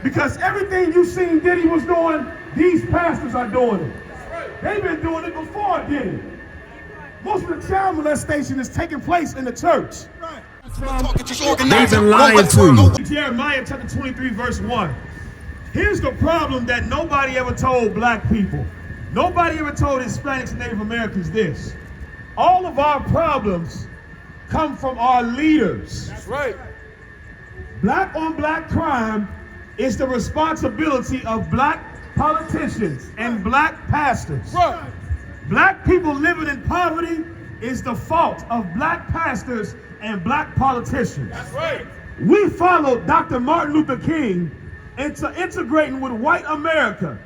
Because everything you seen Diddy was doing, these pastors are doing it. They've been doing it before Diddy. Most of the child molestation is taking place in the church. They've been lying to you. Jeremiah chapter 23, verse 1. Here's the problem that nobody ever told black people. Nobody ever told Hispanics and Native Americans this. All of our problems come from our leaders. That's right. Black on black crime is the responsibility of black politicians and black pastors. Right. Black people living in poverty is the fault of black pastors and black politicians. That's right. We followed Dr. Martin Luther King into integrating with white America,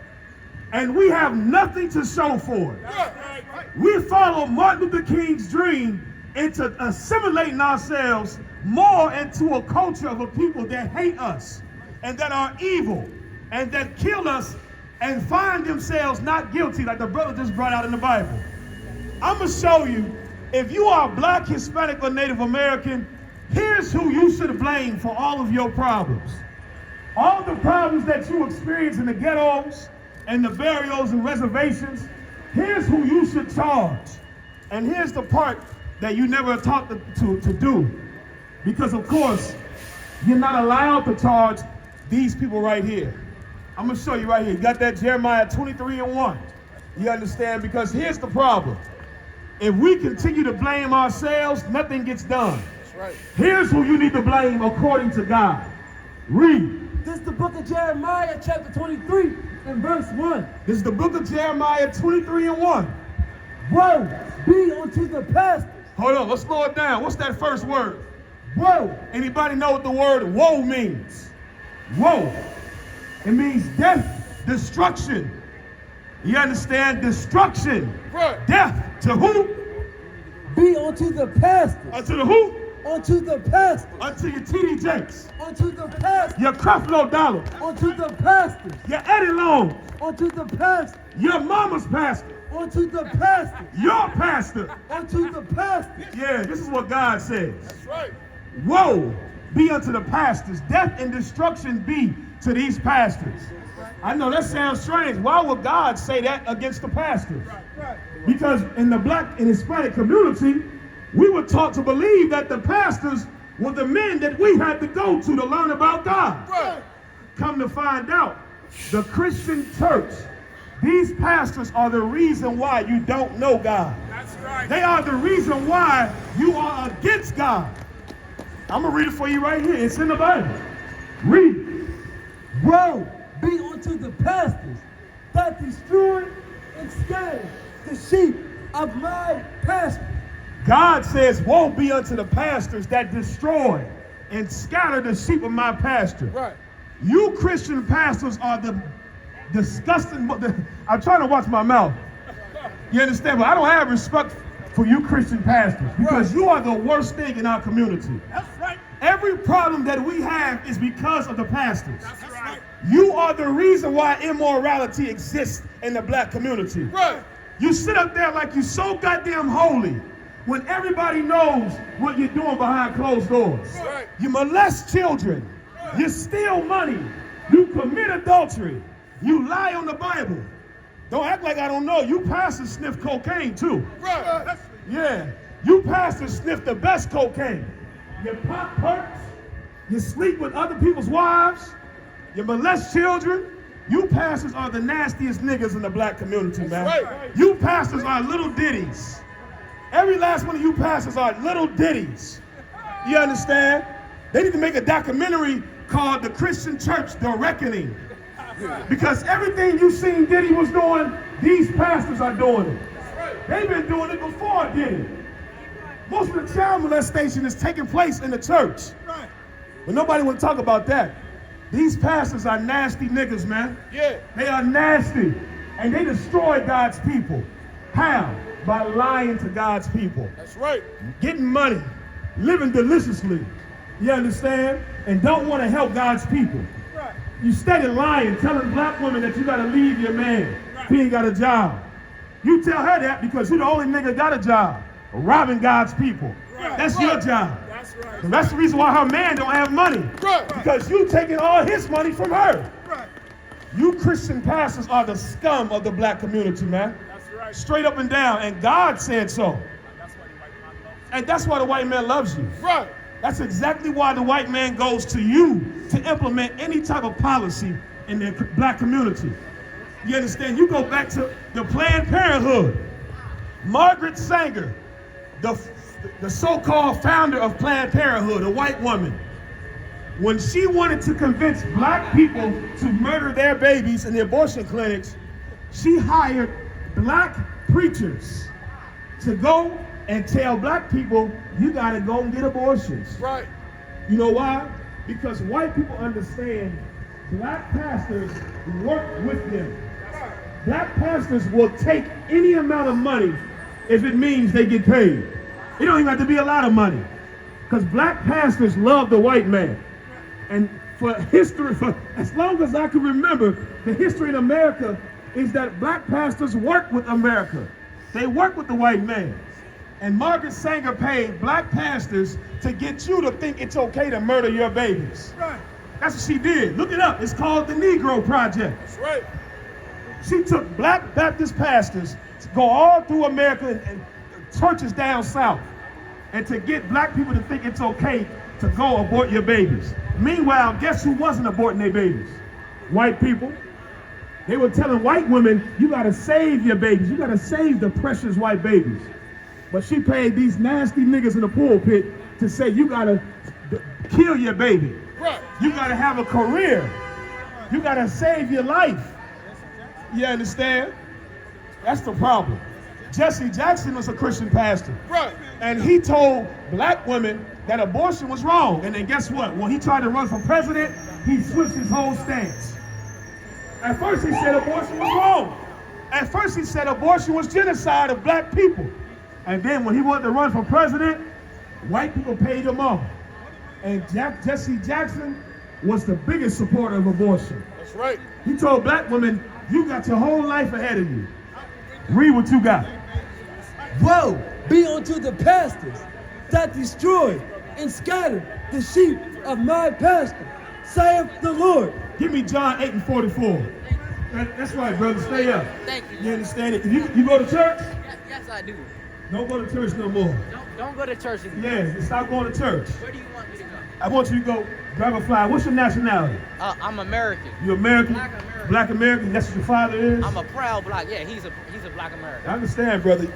and we have nothing to show for it. Right. We follow Martin Luther King's dream into assimilating ourselves more into a culture of a people that hate us and that are evil and that kill us and find themselves not guilty, like the brother just brought out in the Bible. I'm gonna show you, if you are black, Hispanic, or Native American, here's who you should blame for all of your problems. All the problems that you experience in the ghettos and the burials and reservations, here's who you should charge. And here's the part that you never taught to do. Because of course, you're not allowed to charge these people right here. I'm gonna show you right here. You got that Jeremiah 23 and 1. You understand? Because here's the problem. If we continue to blame ourselves, nothing gets done. That's right. Here's who you need to blame according to God. Read. This is the book of Jeremiah, chapter 23, and verse 1. This is the book of Jeremiah 23 and 1. Woe be unto the pastors. Hold on, let's slow it down. What's that first word? Woe. Anybody know what the word woe means? Woe. It means death, destruction. You understand? Destruction. Right. Death to who? Be unto the pastors. Unto the who? Unto the pastors. Unto your TD Jakes. Unto the pastors. Your Creflo Dollar. Unto the pastors. Your Eddie Long. Unto the pastors. Your mama's pastor. Unto the pastors. Your pastor. Unto the pastors. Yeah, this is what God says. That's right. Woe be unto the pastors. Death and destruction be to these pastors. I know that sounds strange. Why would God say that against the pastors? Because in the black and Hispanic community, we were taught to believe that the pastors were the men that we had to go to learn about God. Right. Come to find out, the Christian church, these pastors are the reason why you don't know God. That's right. They are the reason why you are against God. I'm going to read it for you right here. It's in the Bible. Read. Woe be unto the pastors that destroy and scatter the sheep of my pasture. God says, woe be unto the pastors that destroy and scatter the sheep of my pasture. Right. You Christian pastors are the disgusting, I'm trying to watch my mouth. You understand? But I don't have respect for you Christian pastors because you are the worst thing in our community. That's right. Every problem that we have is because of the pastors. That's right. You are the reason why immorality exists in the black community. Right. You sit up there like you're so goddamn holy when everybody knows what you're doing behind closed doors. Right. You molest children. You steal money. You commit adultery. You lie on the Bible. Don't act like I don't know. You pastors sniff cocaine too. Right. Yeah. You pastors sniff the best cocaine. You pop perks. You sleep with other people's wives. You molest children. You pastors are the nastiest niggas in the black community, man. Right. You pastors are little ditties. Every last one of you pastors are little ditties. You understand? They need to make a documentary called The Christian Church, The Reckoning. Because everything you seen Diddy was doing, these pastors are doing it. They've been doing it before Diddy. Most of the child molestation is taking place in the church. But nobody want to talk about that. These pastors are nasty niggas, man. Yeah. They are nasty. And they destroy God's people. How? By lying to God's people. That's right. Getting money. Living deliciously. You understand? And don't want to help God's people. Right. You steady lying, telling black women that you got to leave your man. He ain't got a job. You tell her that because you the only nigga got a job. Robbing God's people. Right. That's your job. That's And that's the reason why her man don't have money. Because you taking all his money from her. You Christian pastors are the scum of the black community, man. Straight up and down. And God said so. And that's why the white man loves you. That's exactly why the white man goes to you to implement any type of policy in the black community. You understand? You go back to the Planned Parenthood. Margaret Sanger, the so-called founder of Planned Parenthood, a white woman, when she wanted to convince black people to murder their babies in the abortion clinics, she hired black preachers to go and tell black people, you gotta go and get abortions. You know why? Because white people understand black pastors work with them. Black pastors will take any amount of money if it means they get paid. It don't even have to be a lot of money. Because black pastors love the white man. And for history, for as long as I can remember, the history in America is that black pastors work with America. They work with the white man. And Margaret Sanger paid black pastors to get you to think it's okay to murder your babies. That's what she did. Look it up. It's called the Negro Project. She took black Baptist pastors to go all through America and churches down south and to get black people to think it's okay to go abort your babies. Meanwhile, guess who wasn't aborting their babies? White people. They were telling white women, you gotta save your babies. You gotta save the precious white babies. But she paid these nasty niggas in the pulpit to say you gotta kill your baby. You gotta have a career. You gotta save your life. You understand? That's the problem. Jesse Jackson was a Christian pastor. And he told black women that abortion was wrong. And then guess what? When he tried to run for president, he switched his whole stance. At first he said abortion was wrong. At first he said abortion was genocide of black people. And then when he wanted to run for president, white people paid him off. And Jesse Jackson was the biggest supporter of abortion. That's right. He told black women, you got your whole life ahead of you. Read what you got. Woe be unto the pastors that destroy and scatter the sheep of my pasture, saith the Lord. Give me John 8:44. That's right, brother. Stay up. Thank you. You understand it? You go to church? Yes, I do. Don't go to church no more. Don't go to church anymore. Yeah, stop going to church. Where do you want me to go? I want you to go grab a fly. What's your nationality? I'm American. You American? Black American. Black American? That's what your father is? I'm a proud black. Yeah, he's a black American. I understand, brother.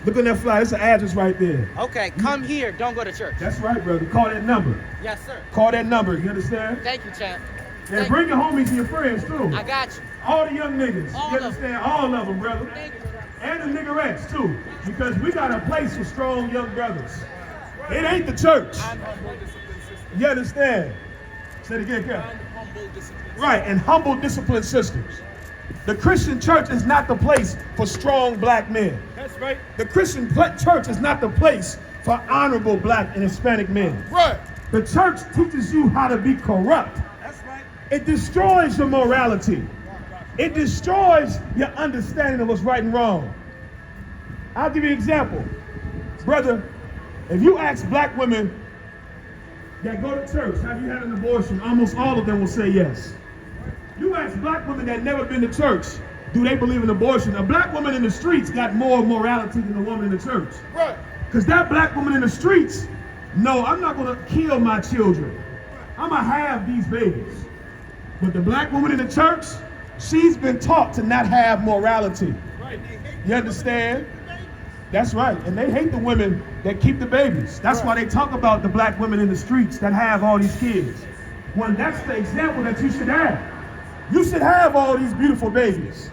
Look on that fly. There's an address right there. Okay, come here. Don't go to church. That's right, brother. Call that number. Yes, sir. Call that number. You understand? Thank you, champ. And bring your homies and your friends, too. I got you. All the young niggas. All You of understand? All of them, brother. Thank you. And the niggerettes, too. Because we got a place for strong young brothers. It ain't the church. You understand? Say it again, Kevin. Right, and humble, disciplined sisters. The Christian church is not the place for strong black men. That's right. The Christian church is not the place for honorable black and Hispanic men. Right. The church teaches you how to be corrupt. That's right. It destroys your morality. It destroys your understanding of what's right and wrong. I'll give you an example. Brother, if you ask black women that go to church, have you had an abortion? Almost all of them will say yes. You ask black women that never been to church, do they believe in abortion? A black woman in the streets got more morality than a woman in the church. Right. Because that black woman in the streets, no, I'm not going to kill my children. I'm going to have these babies. But the black woman in the church, she's been taught to not have morality. Right. You understand? That's right. And they hate the women that keep the babies. That's why they talk about the black women in the streets that have all these kids. Well, that's the example that you should have. You should have all these beautiful babies.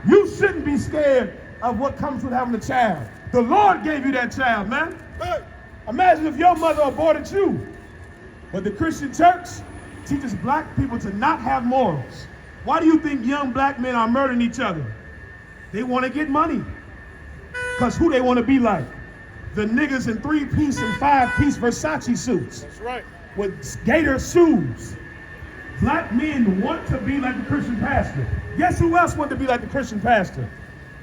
You shouldn't be scared of what comes with having a child. The Lord gave you that child, man. Hey. Imagine if your mother aborted you. But the Christian church teaches black people to not have morals. Why do you think young black men are murdering each other? They want to get money. Because who they want to be like? The niggas in 3-piece and 5-piece Versace suits. That's right. With gator shoes. Black men want to be like the Christian pastor. Guess who else want to be like the Christian pastor?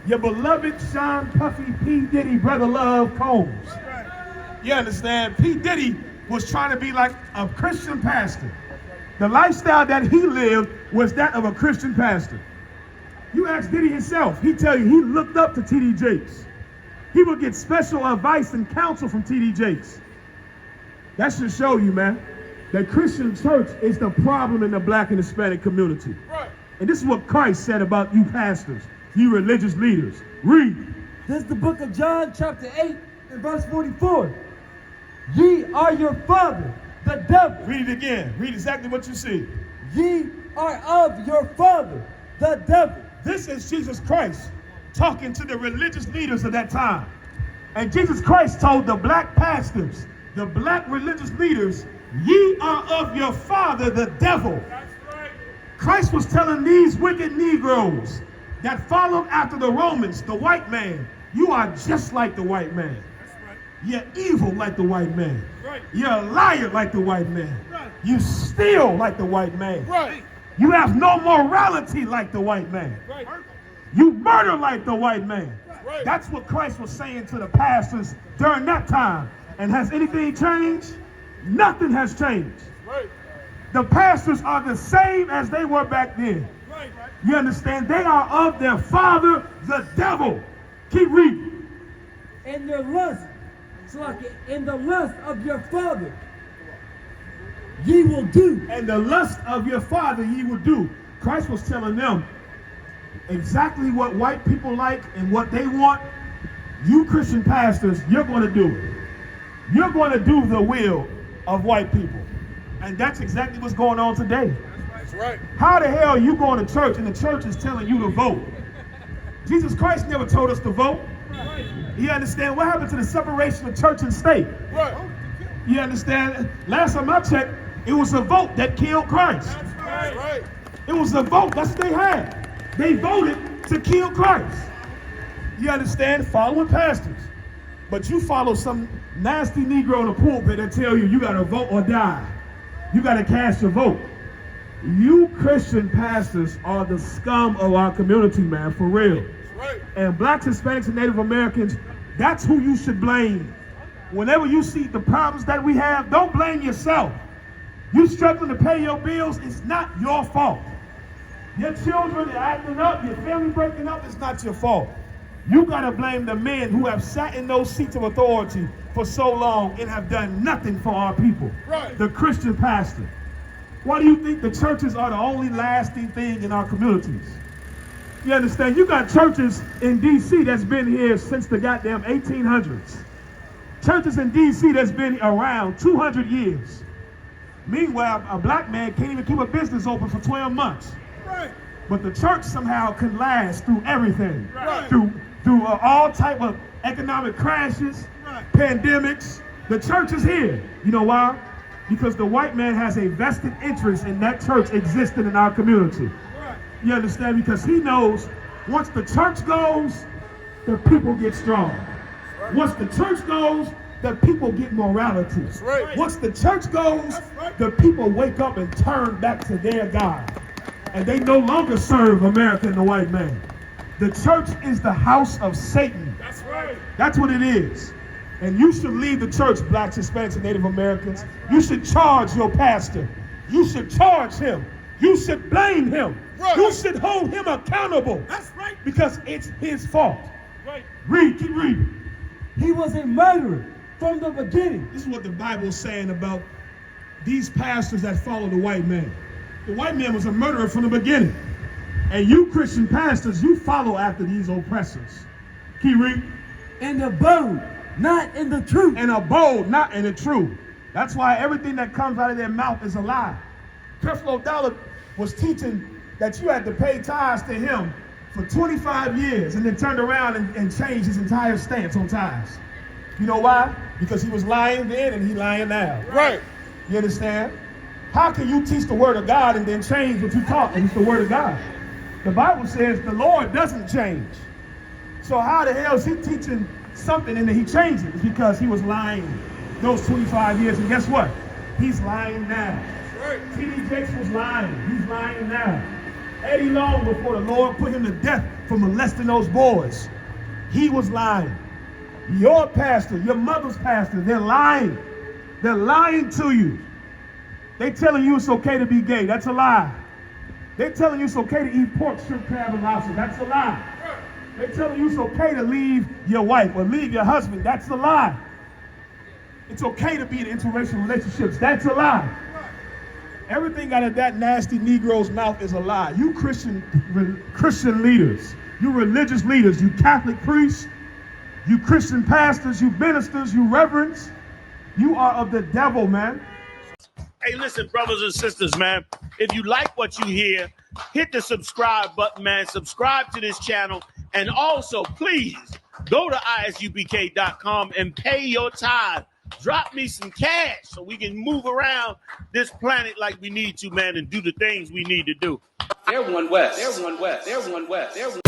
Your beloved Sean Puffy P. Diddy, Brother Love Combs. You understand? P. Diddy was trying to be like a Christian pastor. The lifestyle that he lived was that of a Christian pastor. You ask Diddy himself, he tell you he looked up to T.D. Jakes. He would get special advice and counsel from T.D. Jakes. That should show you, man, that Christian church is the problem in the black and Hispanic community. Right. And this is what Christ said about you pastors, you religious leaders. Read. This is the book of John, chapter 8, and verse 44. Ye are your father, the devil. Read it again. Read exactly what you see. Ye are of your father, the devil. This is Jesus Christ talking to the religious leaders of that time. And Jesus Christ told the black pastors, the black religious leaders, ye are of your father, the devil. That's right. Christ was telling these wicked Negroes that followed after the Romans, the white man, you are just like the white man. That's right. You're evil like the white man. Right. You're a liar like the white man. Right. You steal like the white man. Right. You have no morality like the white man. Right. You murder like the white man. Right. That's what Christ was saying to the pastors during that time. And has anything changed? Nothing has changed. Right. The pastors are the same as they were back then. Right. You understand? They are of their father, the devil. Keep reading. In your lust, so like in the lust of your father, ye will do. And the lust of your father ye will do. Christ was telling them exactly what white people like and what they want. You Christian pastors, you're going to do it. You're going to do the will of white people. And that's exactly what's going on today. That's right. How the hell are you going to church and the church is telling you to vote? Jesus Christ never told us to vote. Right. You understand? What happened to the separation of church and state? Right. You understand? Last time I checked, it was a vote that killed Christ. That's right. Right. It was a vote. That's what they had. They voted to kill Christ. You understand? Following pastors. But you follow some nasty Negro in the pulpit that tell you got to vote or die. You got to cast your vote. You Christian pastors are the scum of our community, man, for real. That's right. And blacks, Hispanics, and Native Americans, that's who you should blame. Whenever you see the problems that we have, don't blame yourself. You struggling to pay your bills, it's not your fault. Your children are acting up, your family breaking up, it's not your fault. You gotta blame the men who have sat in those seats of authority for so long and have done nothing for our people. Right. The Christian pastor. Why do you think the churches are the only lasting thing in our communities? You understand? You got churches in D.C. that's been here since the goddamn 1800s. Churches in D.C. that's been around 200 years. Meanwhile, a black man can't even keep a business open for 12 months. Right. But the church somehow can last through everything. Right. Through all type of economic crashes, Right. pandemics. The church is here. You know why? Because the white man has a vested interest in that church existing in our community. Right. You understand? Because he knows once the church goes, the people get strong. Once the church goes, the people get morality. That's right. Once the church goes, That's right. the people wake up and turn back to their God. And they no longer serve America and the white man. The church is the house of Satan. That's right. That's what it is. And you should leave the church, blacks, Hispanics, and Native Americans. You should charge your pastor. You should charge him. You should blame him. Right. You should hold him accountable. That's right. Because it's his fault. Right. Read, keep reading. He was a murderer from the beginning. This is what the Bible is saying about these pastors that follow the white man. The white man was a murderer from the beginning. And you Christian pastors, you follow after these oppressors. Keep reading. And abode not in the truth. And abode not in the truth. That's why everything that comes out of their mouth is a lie. Creflo Dollar was teaching that you had to pay tithes to him for 25 years and then turned around and changed his entire stance on tithes. You know why? Because he was lying then and he lying now. Right. You understand? How can you teach the word of God and then change what you taught and it's the word of God? The Bible says the Lord doesn't change. So how the hell is he teaching something and then he changed it? It's because he was lying those 25 years. And guess what? He's lying now. Right. T.D. Jakes was lying. He's lying now. Eddie Long, before the Lord put him to death for molesting those boys, he was lying. Your pastor, your mother's pastor, they're lying. They're lying to you. They telling you it's okay to be gay. That's a lie. They're telling you it's okay to eat pork, shrimp, crab, and lobster. That's a lie. They're telling you it's okay to leave your wife or leave your husband. That's a lie. It's okay to be in interracial relationships. That's a lie. Everything out of that nasty Negro's mouth is a lie. You Christian leaders, you religious leaders, you Catholic priests, you Christian pastors, you ministers, you reverends, you are of the devil, man. Hey, listen, brothers and sisters, man. If you like what you hear, hit the subscribe button, man. Subscribe to this channel. And also, please, go to ISUPK.com and pay your tithe. Drop me some cash so we can move around this planet like we need to, man, and do the things we need to do. They're one West. They're one West. They're one West. They're one